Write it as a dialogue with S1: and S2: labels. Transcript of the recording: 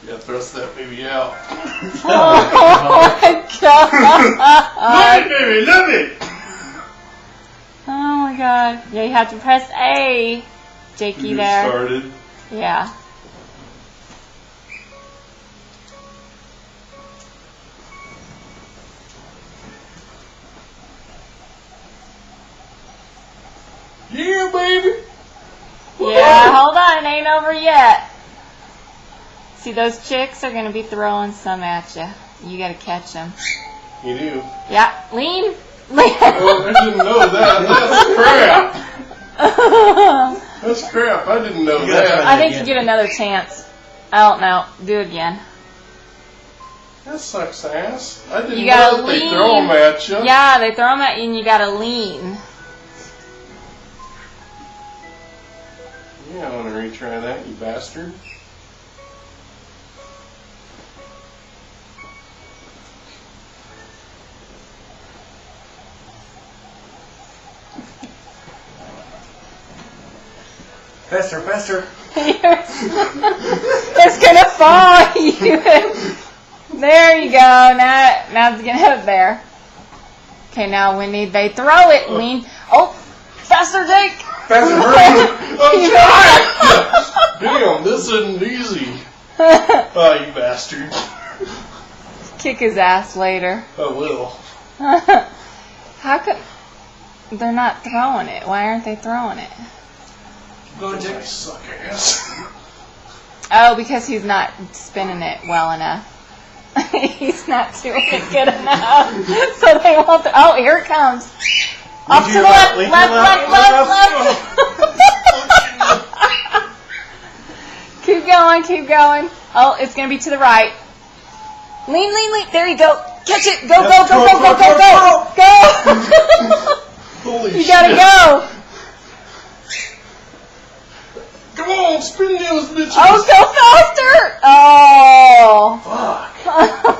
S1: Yeah, thrust that baby out.
S2: Oh my god.
S1: Love it, baby, love it.
S2: Oh my god. Yeah, you have to press A, Jakey
S1: You
S2: there.
S1: started.
S2: Yeah.
S1: Yeah, baby.
S2: Yeah, hold on, it ain't over yet. See, those chicks are going to be throwing some at you. You got to catch them.
S1: You do.
S2: Yeah, lean.
S1: Oh, I didn't know that. That's crap. That's crap. I didn't know that.
S2: I think you get another chance. I don't know. Do it again.
S1: That sucks ass. I didn't
S2: You
S1: know
S2: gotta
S1: that they
S2: lean.
S1: throw them at you.
S2: Yeah, they throw them at you and you got to lean.
S1: Yeah, I want to retry that, you bastard.
S3: Faster, faster.
S2: It's gonna fall. There you go. Now it's gonna hit there. Okay, now we need they throw it. Lean. Oh, faster, Jake.
S3: Faster, hurry.
S1: I'm trying! Damn, this isn't easy. Oh, you bastard.
S2: Kick his ass later.
S1: I will.
S2: How come they're not throwing it? Why aren't they throwing it?
S3: Go,
S1: I
S3: Jake.
S1: suck ass.
S2: Oh, because he's not spinning it well enough. He's not doing it good enough. So they won't. Oh, here it comes. Up to the left, left. Keep going, keep going. Oh, it's going to be to the right. Lean. There you go. Catch it. Go.
S1: Holy
S2: You
S1: shit.
S2: got to go.
S1: Come on, spin those bitches.
S2: Oh, go faster. Oh.
S1: Fuck.